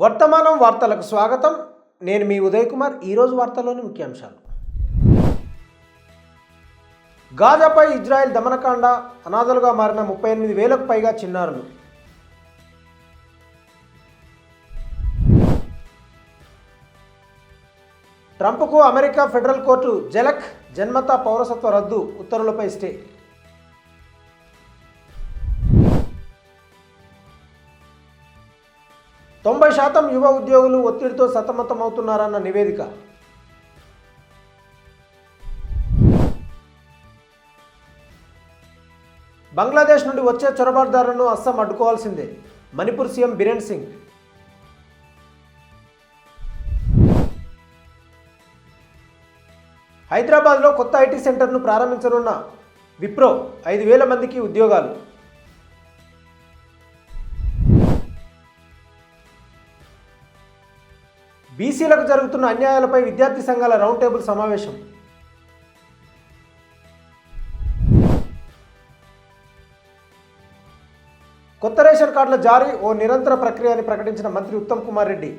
వర్తమానం వార్తలకు స్వాగతం. నేను మీ ఉదయ్ కుమార్. ఈరోజు వార్తల్లోని ముఖ్యాంశాలు. గాజాపై ఇజ్రాయెల్ దమనకాండ, అనాథలుగా మారిన 38,000కు పైగా చిన్నారులు. ట్రంప్కు అమెరికా ఫెడరల్ కోర్టు జలక్ జన్మతా పౌరసత్వ రద్దు ఉత్తర్వులపై స్టే. తొంభై శాతం యువ ఉద్యోగులు ఒత్తిడితో సతమతమవుతున్నారన్న నివేదిక. బంగ్లాదేశ్ నుండి వచ్చే చొరబాటుదారులను అస్సాం అడ్డుకోవాల్సిందే, మణిపూర్ సీఎం బిరేన్ సింగ్. హైదరాబాద్లో కొత్త ఐటీ సెంటర్ను ప్రారంభించనున్న విప్రో 5,000 మందికి ఉద్యోగాలు. బీసీలకు జరుగుతున్న అన్యాయాలపై విద్యార్థి సంఘాల రౌండ్ టేబుల్ సమావేశం. కొత్త రేషన్ కార్డుల జారీ ఓ నిరంతర ప్రక్రియ అని ప్రకటించిన మంత్రి ఉత్తమ్ కుమార్ రెడ్డి.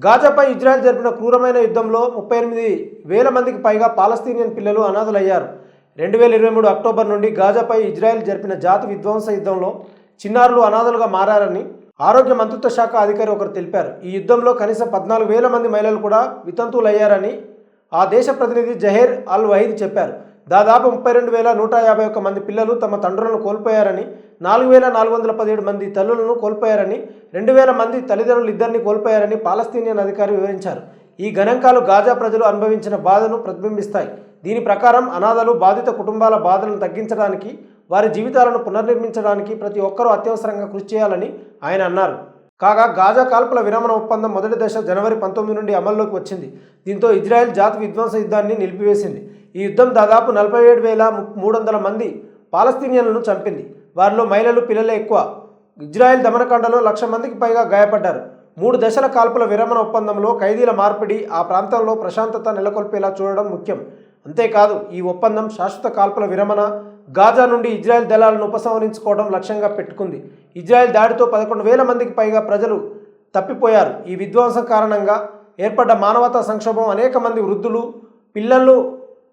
గాజాపై ఇజ్రాయెల్ జరిపిన క్రూరమైన యుద్ధంలో 38,000 మందికి పైగా పాలస్తీనియన్ పిల్లలు అనాథలయ్యారు. 2023 అక్టోబర్ నుండి గాజాపై ఇజ్రాయెల్ జరిపిన జాతి విధ్వంస యుద్ధంలో చిన్నారులు అనాథలుగా మారారని ఆరోగ్య మంత్రిత్వ శాఖ అధికారి ఒకరు తెలిపారు. ఈ యుద్ధంలో కనీసం 14,000 మంది మహిళలు కూడా వితంతువులయ్యారని ఆ దేశ ప్రతినిధి జహీర్ అల్ వహీద్ చెప్పారు. దాదాపు 32,151 మంది పిల్లలు తమ తండ్రులను కోల్పోయారని, 4,417 మంది తల్లులను కోల్పోయారని, 2,000 మంది తల్లిదండ్రులు ఇద్దరిని కోల్పోయారని పాలస్తీనియన్ అధికారి వివరించారు. ఈ గణాంకాలు గాజా ప్రజలు అనుభవించిన బాధను ప్రతిబింబిస్తాయి. దీని ప్రకారం అనాథలు, బాధిత కుటుంబాల బాధలను తగ్గించడానికి, వారి జీవితాలను పునర్నిర్మించడానికి ప్రతి ఒక్కరూ అత్యవసరంగా కృషి చేయాలని ఆయన అన్నారు. కాగా గాజా కాల్పుల విరమణ ఒప్పందం మొదటి దశ జనవరి 19 నుండి అమల్లోకి వచ్చింది. దీంతో ఇజ్రాయెల్ జాతి విధ్వంస యుద్ధాన్ని నిలిపివేసింది. ఈ యుద్ధం దాదాపు 47,300 మంది పాలస్తీనియన్లను చంపింది. వారిలో మహిళలు, పిల్లలే ఎక్కువ. ఇజ్రాయెల్ దమనకాండలో 1,00,000 మందికి పైగా గాయపడ్డారు. 3 దశల కాల్పుల విరమణ ఒప్పందంలో ఖైదీల మార్పిడి, ఆ ప్రాంతంలో ప్రశాంతత నెలకొల్పేలా చూడడం ముఖ్యం. అంతేకాదు, ఈ ఒప్పందం శాశ్వత కాల్పుల విరమణ, గాజా నుండి ఇజ్రాయెల్ దళాలను ఉపసంహరించుకోవడం లక్ష్యంగా పెట్టుకుంది. ఇజ్రాయెల్ దాడితో 11,000 మందికి పైగా ప్రజలు తప్పిపోయారు. ఈ విధ్వంసం కారణంగా ఏర్పడ్డ మానవతా సంక్షోభం అనేక మంది వృద్ధులు, పిల్లలు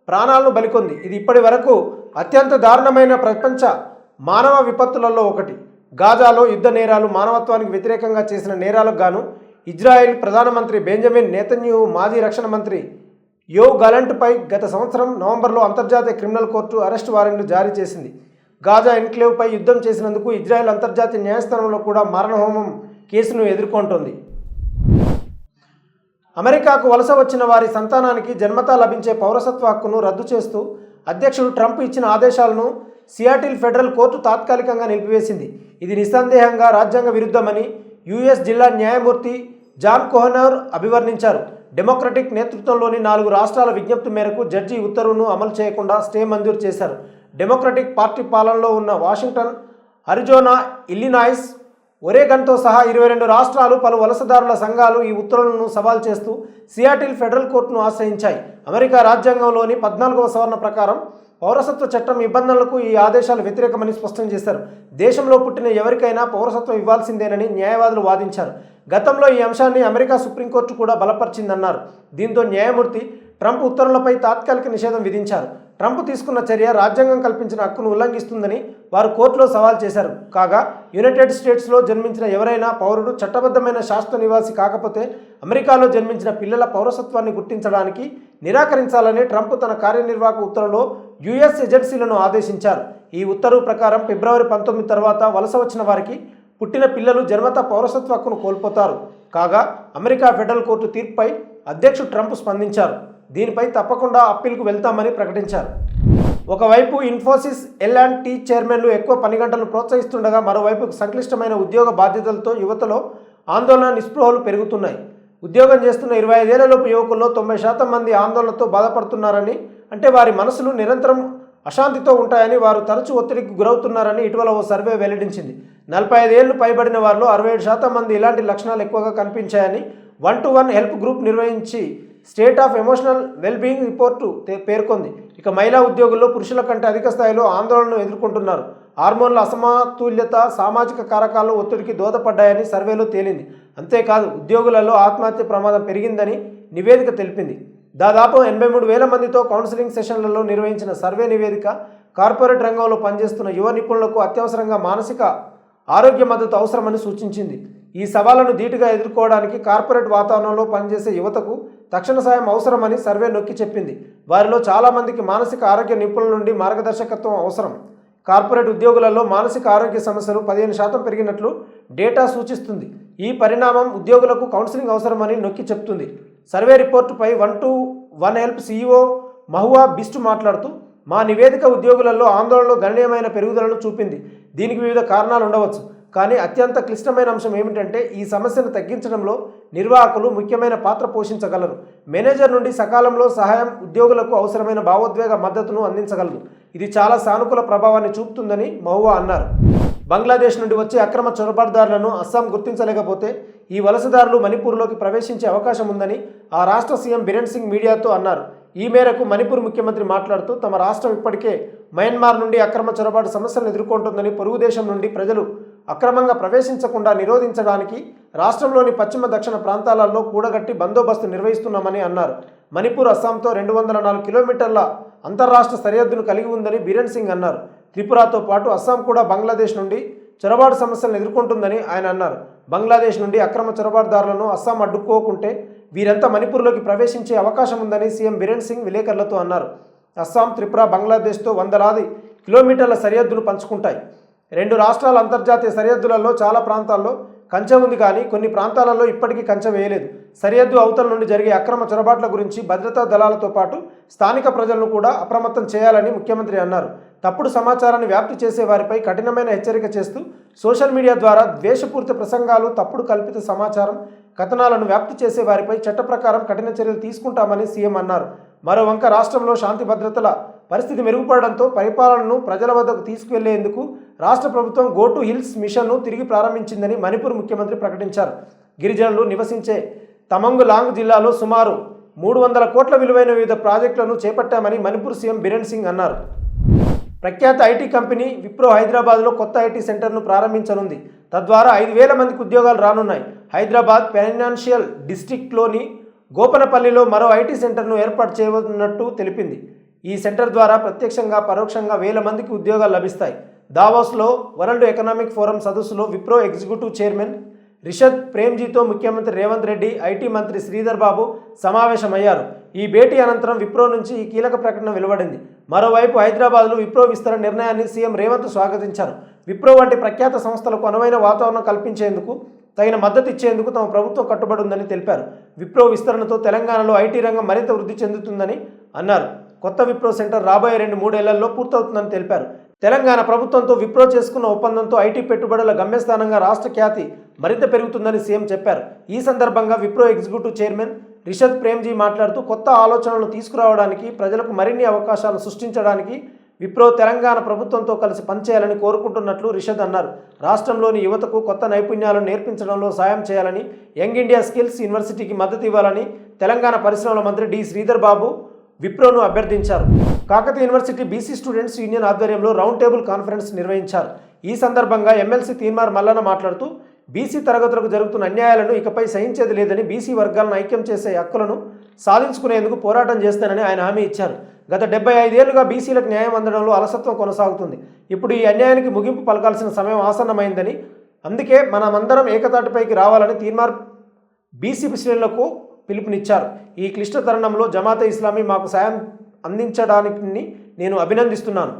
ప్రాణాలను బలికొంది. ఇది ఇప్పటి వరకు అత్యంత దారుణమైన ప్రపంచ మానవ విపత్తులలో ఒకటి. గాజాలో యుద్ధ నేరాలు, మానవత్వానికి వ్యతిరేకంగా చేసిన నేరాలకు గాను ఇజ్రాయెల్ ప్రధానమంత్రి బెంజమిన్ నెతన్యాహు, మాజీ రక్షణ మంత్రి యోవ్ గలంట్పై గత సంవత్సరం నవంబర్లో అంతర్జాతీయ క్రిమినల్ కోర్టు అరెస్ట్ వారెంట్లు జారీ చేసింది. గాజా ఎన్క్లేవ్పై యుద్ధం చేసినందుకు ఇజ్రాయెల్ అంతర్జాతీయ న్యాయస్థానంలో కూడా మారణహోమం కేసును ఎదుర్కొంటోంది. అమెరికాకు వలస వచ్చిన వారి సంతానానికి జన్మతా లభించే పౌరసత్వ హక్కును రద్దు చేస్తూ అధ్యక్షుడు ట్రంప్ ఇచ్చిన ఆదేశాలను సియాటిల్ ఫెడరల్ కోర్టు తాత్కాలికంగా నిలిపివేసింది. ఇది నిస్సందేహంగా రాజ్యాంగ విరుద్ధమని యుఎస్ జిల్లా న్యాయమూర్తి జాన్ కోహెనర్ అభివర్ణించారు. డెమోక్రటిక్ నేతృత్వంలోని 4 రాష్ట్రాల విజ్ఞప్తి మేరకు జడ్జి ఉత్తర్వును అమలు చేయకుండా స్టే మంజూరు చేశారు. డెమోక్రటిక్ పార్టీ పాలనలో ఉన్న వాషింగ్టన్, అరిజోనా, ఇల్లినాయిస్, ఒరేగన్తో సహా 22 రాష్ట్రాలు, పలు వలసదారుల సంఘాలు ఈ ఉత్తర్వులను సవాల్ చేస్తూ సియాటిల్ ఫెడరల్ కోర్టును ఆశ్రయించాయి. అమెరికా రాజ్యాంగంలోని 14వ సవరణ ప్రకారం పౌరసత్వ చట్టం నిబంధనలకు ఈ ఆదేశాలు వ్యతిరేకమని స్పష్టం చేశారు. దేశంలో పుట్టిన ఎవరికైనా పౌరసత్వం ఇవ్వాల్సిందేనని న్యాయవాదులు వాదించారు. గతంలో ఈ అంశాన్ని అమెరికా సుప్రీంకోర్టు కూడా బలపరిచిందన్నారు. దీంతో న్యాయమూర్తి ట్రంప్ ఉత్తర్వులపై తాత్కాలిక నిషేధం విధించారు. ట్రంప్ తీసుకున్న చర్య రాజ్యాంగం కల్పించిన హక్కును ఉల్లంఘిస్తుందని వారు కోర్టులో సవాల్ చేశారు. కాగా యునైటెడ్ స్టేట్స్లో జన్మించిన ఎవరైనా పౌరుడు చట్టబద్ధమైన శాశ్వత నివాసి కాకపోతే అమెరికాలో జన్మించిన పిల్లల పౌరసత్వాన్ని గుర్తించడానికి నిరాకరించాలని ట్రంప్ తన కార్యనిర్వాహక ఉత్తర్వులో యుఎస్ ఏజెన్సీలను ఆదేశించారు. ఈ ఉత్తర్వు ప్రకారం ఫిబ్రవరి 19 తర్వాత వలస వచ్చిన వారికి పుట్టిన పిల్లలు జన్మతా పౌరసత్వ హక్కును కోల్పోతారు. కాగా అమెరికా ఫెడరల్ కోర్టు తీర్పుపై అధ్యక్షుడు ట్రంప్ స్పందించారు. దీనిపై తప్పకుండా అప్పీల్కు వెళ్తామని ప్రకటించారు. ఒకవైపు ఇన్ఫోసిస్, L&T చైర్మన్లు ఎక్కువ పని గంటలను ప్రోత్సహిస్తుండగా, మరోవైపు సంక్లిష్టమైన ఉద్యోగ బాధ్యతలతో యువతలో ఆందోళన, నిస్పృహలు పెరుగుతున్నాయి. ఉద్యోగం చేస్తున్న 25 ఏళ్లలోపు యువకుల్లో 90% మంది ఆందోళనతో బాధపడుతున్నారని, అంటే వారి మనసులు నిరంతరం అశాంతితో ఉంటాయని, వారు తరచూ ఒత్తిడికి గురవుతున్నారని ఇటీవల ఓ సర్వే వెల్లడించింది. 45 ఏళ్లు పైబడిన వారిలో 67% మంది ఇలాంటి లక్షణాలు ఎక్కువగా కనిపించాయని 1-to-1 హెల్ప్ గ్రూప్ నిర్వహించి state of emotional wellbeing report పేర్కొంది. ఇక మహిళా ఉద్యోగుల్లో పురుషుల కంటే అధిక స్థాయిలో ఆందోళనను ఎదుర్కొంటున్నారు. హార్మోన్ల అసమతుల్యత సామాజిక కారకాలు ఒత్తిడికి దోహదపడ్డాయని సర్వేలో తేలింది. అంతేకాదు ఉద్యోగులలో ఆత్మహత్య ప్రమాదం పెరిగిందని నివేదిక తెలిపింది. దాదాపు 83,000 మందితో కౌన్సిలింగ్ సెషన్లలో నిర్వహించిన సర్వే నివేదిక కార్పొరేట్ రంగంలో పనిచేస్తున్న యువ నిపుణులకు అత్యవసరంగా మానసిక ఆరోగ్య మద్దతు అవసరమని సూచించింది. ఈ సవాళ్లను ధీటుగా ఎదుర్కోవడానికి కార్పొరేట్ వాతావరణంలో పనిచేసే యువతకు తక్షణ సాయం అవసరమని సర్వే నొక్కి చెప్పింది. వారిలో చాలామందికి మానసిక ఆరోగ్య నిపుణుల నుండి మార్గదర్శకత్వం అవసరం. కార్పొరేట్ ఉద్యోగులలో మానసిక ఆరోగ్య సమస్యలు 15% పెరిగినట్లు డేటా సూచిస్తుంది. ఈ పరిణామం ఉద్యోగులకు కౌన్సిలింగ్ అవసరమని నొక్కి చెప్తుంది. సర్వే రిపోర్టుపై 1-to-1 help CEO Mahua Bisht మాట్లాడుతూ, మా నివేదిక ఉద్యోగులలో ఆందోళనలో గణనీయమైన పెరుగుదలను చూపింది. దీనికి వివిధ కారణాలు ఉండవచ్చు, కానీ అత్యంత క్లిష్టమైన అంశం ఏమిటంటే ఈ సమస్యను తగ్గించడంలో నిర్వాహకులు ముఖ్యమైన పాత్ర పోషించగలరు. మేనేజర్ నుండి సకాలంలో సహాయం ఉద్యోగులకు అవసరమైన భావోద్వేగ మద్దతును అందించగలదు. ఇది చాలా సానుకూల ప్రభావాన్ని చూపుతుందని మహువా అన్నారు. బంగ్లాదేశ్ నుండి వచ్చే అక్రమ చొరబాటుదారులను అస్సాం గుర్తించలేకపోతే ఈ వలసదారులు మణిపూర్లోకి ప్రవేశించే అవకాశం ఉందని ఆ రాష్ట్ర సీఎం బిరెన్ సింగ్ మీడియాతో అన్నారు. ఈ మేరకు మణిపూర్ ముఖ్యమంత్రి మాట్లాడుతూ, తమ రాష్ట్రం ఇప్పటికే మయన్మార్ నుండి అక్రమ చొరబాటు సమస్యలను ఎదుర్కొంటుందని, పొరుగు దేశం నుండి ప్రజలు అక్రమంగా ప్రవేశించకుండా నిరోధించడానికి రాష్ట్రంలోని పశ్చిమ దక్షిణ ప్రాంతాలలో కూడగట్టి బందోబస్తు నిర్వహిస్తున్నామని అన్నారు. మణిపూర్ అస్సాంతో 204 కిలోమీటర్ల అంతర్రాష్ట్ర సరిహద్దును కలిగి ఉందని బిరెన్ సింగ్ అన్నారు. త్రిపురతో పాటు అస్సాం కూడా బంగ్లాదేశ్ నుండి చొరబాటు సమస్యలను ఎదుర్కొంటుందని ఆయన అన్నారు. బంగ్లాదేశ్ నుండి అక్రమ చొరబాటుదారులను అస్సాం అడ్డుకోకుంటే వీరంతా మణిపూర్లోకి ప్రవేశించే అవకాశం ఉందని సీఎం బిరెన్ సింగ్ విలేకరులతో అన్నారు. అస్సాం, త్రిపుర బంగ్లాదేశ్తో వందలాది కిలోమీటర్ల సరిహద్దును పంచుకుంటాయి. రెండు రాష్ట్రాల అంతర్జాతీయ సరిహద్దులలో చాలా ప్రాంతాల్లో కంచె ఉంది, కానీ కొన్ని ప్రాంతాలలో ఇప్పటికీ కంచె వేయలేదు. సరిహద్దు అవతల నుండి జరిగే అక్రమ చొరబాట్ల గురించి భద్రతా దళాలతో పాటు స్థానిక ప్రజలను కూడా అప్రమత్తం చేయాలని ముఖ్యమంత్రి అన్నారు. తప్పుడు సమాచారాన్ని వ్యాప్తి చేసే వారిపై కఠినమైన హెచ్చరిక చేస్తూ సోషల్ మీడియా ద్వారా ద్వేషపూరిత ప్రసంగాలు, తప్పుడు కల్పిత సమాచారం, కథనాలను వ్యాప్తి చేసే వారిపై చట్ట ప్రకారం కఠిన చర్యలు తీసుకుంటామని సీఎం అన్నారు. మరోవంక రాష్ట్రంలో శాంతి భద్రతల పరిస్థితి మెరుగుపడడంతో పరిపాలనను ప్రజల వద్దకు తీసుకువెళ్లేందుకు రాష్ట్ర ప్రభుత్వం గో టు హిల్స్ మిషన్ను తిరిగి ప్రారంభించిందని మణిపూర్ ముఖ్యమంత్రి ప్రకటించారు. గిరిజనులు నివసించే తమంగ్ లాంగ్ జిల్లాలో సుమారు 300 కోట్ల విలువైన వివిధ ప్రాజెక్టులను చేపట్టామని మణిపూర్ సీఎం బిరెన్ సింగ్ అన్నారు. ప్రఖ్యాత ఐటీ కంపెనీ విప్రో హైదరాబాద్లో కొత్త ఐటీ సెంటర్ను ప్రారంభించనుంది. తద్వారా 5,000 మందికి ఉద్యోగాలు రానున్నాయి. హైదరాబాద్ ఫైనాన్షియల్ డిస్ట్రిక్ట్లోని గోపనపల్లిలో మరో ఐటీ సెంటర్ను ఏర్పాటు చేయనున్నట్టు తెలిపింది. ఈ సెంటర్ ద్వారా ప్రత్యక్షంగా పరోక్షంగా 1,000 మందికి ఉద్యోగాలు లభిస్తాయి. దావోస్లో వరల్డ్ ఎకనామిక్ ఫోరం సదస్సులో విప్రో ఎగ్జిక్యూటివ్ చైర్మన్ రిషద్ ప్రేమ్జీతో ముఖ్యమంత్రి రేవంత్ రెడ్డి, ఐటీ మంత్రి శ్రీధర్ బాబు సమావేశమయ్యారు. ఈ భేటీ అనంతరం విప్రో నుంచి ఈ కీలక ప్రకటన వెలువడింది. మరోవైపు హైదరాబాద్లో విప్రో విస్తరణ నిర్ణయాన్ని సీఎం రేవంత్ స్వాగతించారు. విప్రో వంటి ప్రఖ్యాత సంస్థలకు అనువైన వాతావరణం కల్పించేందుకు, తగిన మద్దతు ఇచ్చేందుకు తమ ప్రభుత్వం కట్టుబడి ఉందని తెలిపారు. విప్రో విస్తరణతో తెలంగాణలో ఐటీ రంగం మరింత వృద్ధి చెందుతుందని అన్నారు. కొత్త విప్రో సెంటర్ రాబోయే 2-3 ఏళ్లలో పూర్తవుతుందని తెలిపారు. తెలంగాణ ప్రభుత్వంతో విప్రో చేసుకున్న ఒప్పందంతో ఐటీ పెట్టుబడుల గమ్యస్థానంగా రాష్ట్ర ఖ్యాతి మరింత పెరుగుతుందని సీఎం చెప్పారు. ఈ సందర్భంగా విప్రో ఎగ్జిక్యూటివ్ చైర్మన్ రిషద్ ప్రేమ్జీ మాట్లాడుతూ, కొత్త ఆలోచనలను తీసుకురావడానికి, ప్రజలకు మరిన్ని అవకాశాలు సృష్టించడానికి విప్రో తెలంగాణ ప్రభుత్వంతో కలిసి పనిచేయాలని కోరుకుంటున్నట్లు రిషద్ అన్నారు. రాష్ట్రంలోని యువతకు కొత్త నైపుణ్యాలను నేర్పించడంలో సాయం చేయాలని, యంగ్ ఇండియా స్కిల్స్ యూనివర్సిటీకి మద్దతు ఇవ్వాలని తెలంగాణ పరిశ్రమల మంత్రి డి శ్రీధర్ బాబు విప్రోను అభ్యర్థించారు. Kakatiya university BC students union ఆధ్వర్యంలో రౌండ్ టేబుల్ కాన్ఫరెన్స్ నిర్వహించారు. ఈ సందర్భంగా ఎమ్మెల్సీ తీన్మార్ మల్లన్న మాట్లాడుతూ, బీసీ తరగతులకు జరుగుతున్న అన్యాయాలను ఇకపై సహించేది లేదని, బీసీ వర్గాలను ఐక్యం చేసే హక్కులను సాధించుకునేందుకు పోరాటం చేస్తానని ఆయన హామీ ఇచ్చారు. గత 75 ఏళ్లుగా బీసీలకు న్యాయం అందడంలో అలసత్వం కొనసాగుతుంది. ఇప్పుడు ఈ అన్యాయానికి ముగింపు పలకాల్సిన సమయం ఆసన్నమైందని, అందుకే మనమందరం ఏకతాటిపైకి రావాలని తీన్మార్ బీసీ శ్రేణులకు పిలుపునిచ్చారు. ఈ క్లిష్ట తరుణంలో జమాతే ఇస్లామీ మాకు సాయం అందించడానికి నేను అభినందిస్తున్నాను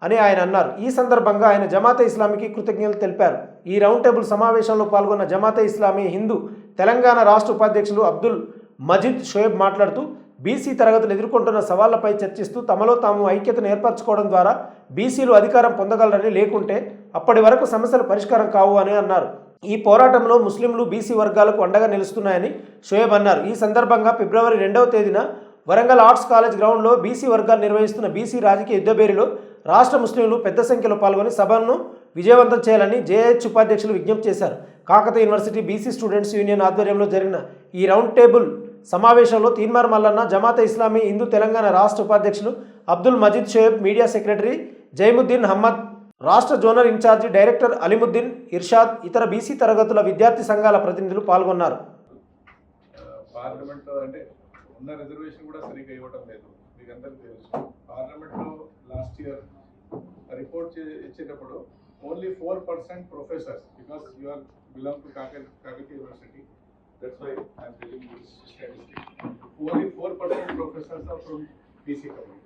అని ఆయన అన్నారు. ఈ సందర్భంగా ఆయన జమాతే ఇస్లామీకి కృతజ్ఞతలు తెలిపారు. ఈ రౌండ్ టేబుల్ సమావేశంలో పాల్గొన్న జమాతే ఇస్లామీ హిందూ తెలంగాణ రాష్ట్ర ఉపాధ్యక్షులు అబ్దుల్ మజీద్ షోయబ్ మాట్లాడుతూ, బీసీ తరగతులు ఎదుర్కొంటున్న సవాళ్లపై చర్చిస్తూ తమలో తాము ఐక్యతను ఏర్పరచుకోవడం ద్వారా బీసీలు అధికారం పొందగలరని, లేకుంటే అప్పటి వరకు సమస్యలు పరిష్కారం కావు అని అన్నారు. ఈ పోరాటంలో ముస్లింలు, బీసీ వర్గాలకు అండగా నిలుస్తున్నాయని షోయబ్ అన్నారు. ఈ సందర్భంగా ఫిబ్రవరి 2వ తేదీన వరంగల్ ఆర్ట్స్ కాలేజ్ గ్రౌండ్లో బీసీ వర్గాలు నిర్వహిస్తున్న బీసీ రాజకీయ యుద్ధబేరిలో రాష్ట్ర ముస్లింలు పెద్ద సంఖ్యలో పాల్గొని సభను విజయవంతం చేయాలని జేహెచ్ ఉపాధ్యక్షులు విజ్ఞప్తి చేశారు. Kakatiya university BC students union ఆధ్వర్యంలో జరిగిన ఈ రౌండ్ టేబుల్ సమావేశంలో తీన్మార్ మల్లన్న, జమాతే ఇస్లామీ హిందూ తెలంగాణ రాష్ట్ర ఉపాధ్యక్షులు అబ్దుల్ మజీద్ షోయబ్, మీడియా సెక్రటరీ జైముద్దీన్ అహ్మద్, రాష్ట్ర zonal in charge director Alimuddin Irshad, ఇతర బీసీ తరగతుల విద్యార్థి సంఘాల ప్రతినిధులు పాల్గొన్నారు. పార్లమెంట్లో అంటే ఉన్న రిజర్వేషన్ కూడా సరిగ్గా ఇవ్వడం లేదు. మీకు అందరికీ తెలుసు, పార్లమెంట్లో లాస్ట్ ఇయర్ రిపోర్ట్ ఇచ్చేటప్పుడు only 4% professors, because you are belong to Kakatiya university, that's why I'm telling this statistic. Only 4% professors are from BC community.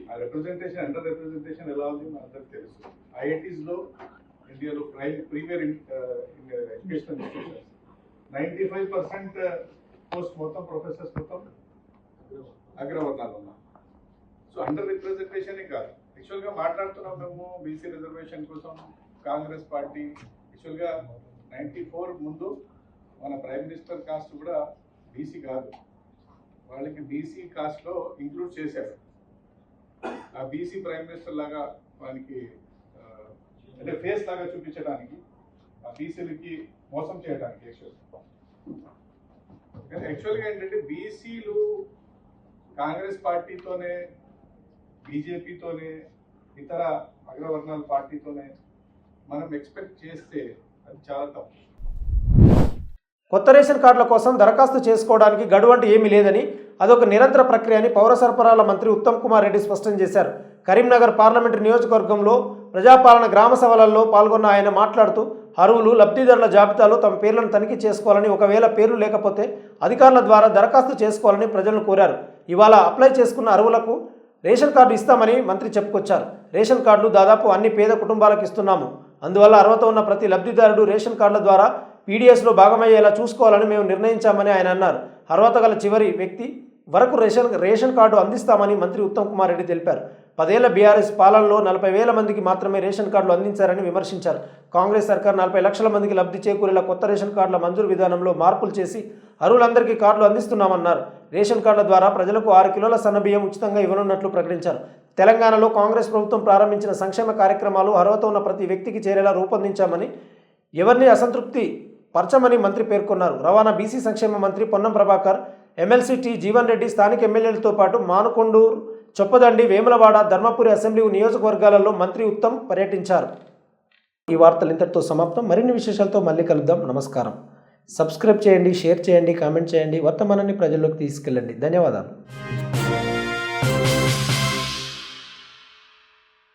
ఆ రిప్రజెంటేషన్, అండర్ రిప్రజెంటేషన్ ఎలా ఉంది అందరికి తెలుసు. ఐఐటీస్లో ఇండియాలో ప్రీమియర్ ఎడ్యుకేషనల్ ఇన్స్టిట్యూషన్స్ 95% పోస్ట్ మొత్తం ప్రొఫెసర్స్ మొత్తం అగ్రవర్ణాలు ఉన్నారు. సో అండర్ రిప్రజెంటేషనే కాదు, యాక్చువల్గా మాట్లాడుతున్నాం మేము బీసీ రిజర్వేషన్ కోసం. కాంగ్రెస్ పార్టీ యాక్చువల్గా 94 ముందు మన ప్రైమ్ మినిస్టర్ కాస్ట్ కూడా బీసీ కాదు, వాళ్ళకి బీసీ కాస్ట్లో ఇంక్లూడ్ చేశారు. ఆ బీసీ ప్రైమ్ మినిస్టర్ లాగా వాళ్ళకి అంటే ఫేస్ లాగా చూపించడానికి, ఆ బీసీలకి మోసం చేయడానికి యాక్చువల్గా ఏంటంటే బీసీలు కాంగ్రెస్ పార్టీతోనే, బీజేపీతోనే, ఇతర అగ్రవర్ణాల పార్టీతోనే మనం ఎక్స్పెక్ట్ చేస్తే అది చాలా తప్పు. కొత్త రేషన్ కార్డుల కోసం దరఖాస్తు చేసుకోవడానికి గడువు అంటూ ఏమీ లేదని, అదొక నిరంతర ప్రక్రియ అని పౌర సరఫరాల మంత్రి ఉత్తమ్ కుమార్ రెడ్డి స్పష్టం చేశారు. కరీంనగర్ పార్లమెంటరీ నియోజకవర్గంలో ప్రజాపాలన గ్రామ సభలలో పాల్గొన్న ఆయన మాట్లాడుతూ, అర్హులు లబ్ధిదారుల జాబితాలో తమ పేర్లను తనిఖీ చేసుకోవాలని, ఒకవేళ పేర్లు లేకపోతే అధికారుల ద్వారా దరఖాస్తు చేసుకోవాలని ప్రజలను కోరారు. ఇవాళ అప్లై చేసుకున్న అర్హులకు రేషన్ కార్డు ఇస్తామని మంత్రి చెప్పుకొచ్చారు. రేషన్ కార్డులు దాదాపు అన్ని పేద కుటుంబాలకు ఇస్తున్నాము. అందువల్ల అర్హత ఉన్న ప్రతి లబ్ధిదారుడు రేషన్ కార్డుల ద్వారా పీడిఎస్లో భాగమయ్యేలా చూసుకోవాలని మేము నిర్ణయించామని ఆయన అన్నారు. అర్హత గల చివరి వ్యక్తి వరకు రేషన్ కార్డు అందిస్తామని మంత్రి ఉత్తమ్ కుమార్ రెడ్డి తెలిపారు. 10 ఏళ్ల బీఆర్ఎస్ పాలనలో 40,000 మందికి మాత్రమే రేషన్ కార్డులు అందించారని విమర్శించారు. కాంగ్రెస్ సర్కార్ 40 లక్షల మందికి లబ్ధి చేకూరేలా కొత్త రేషన్ కార్డుల మంజూరు విధానంలో మార్పులు చేసి అర్హులందరికీ కార్డులు అందిస్తున్నామన్నారు. రేషన్ కార్డుల ద్వారా ప్రజలకు 6 కిలోల సన్నబియ్యం ఉచితంగా ఇవ్వనున్నట్లు ప్రకటించారు. తెలంగాణలో కాంగ్రెస్ ప్రభుత్వం ప్రారంభించిన సంక్షేమ కార్యక్రమాలు అర్హత ఉన్న ప్రతి వ్యక్తికి చేరేలా రూపొందించామని, ఎవరిని అసంతృప్తి పరచమని మంత్రి పేర్కొన్నారు. రవాణా బీసీ సంక్షేమ మంత్రి పొన్నం ప్రభాకర్, ఎమ్మెల్సీ టి జీవన్ రెడ్డి స్థానిక ఎమ్మెల్యేలతో పాటు మానుకొండూరు, చొప్పదండి, వేములవాడ, ధర్మపురి అసెంబ్లీ నియోజకవర్గాలలో మంత్రి ఉత్తమ్ పర్యటించారు. ఈ వార్తలు ఇంతటితో సమాప్తం. మరిన్ని విశేషాలతో మళ్ళీ కలుద్దాం. నమస్కారం. సబ్స్క్రైబ్ చేయండి, షేర్ చేయండి, కామెంట్ చేయండి, వర్తమానాన్ని ప్రజల్లోకి తీసుకెళ్ళండి. ధన్యవాదాలు.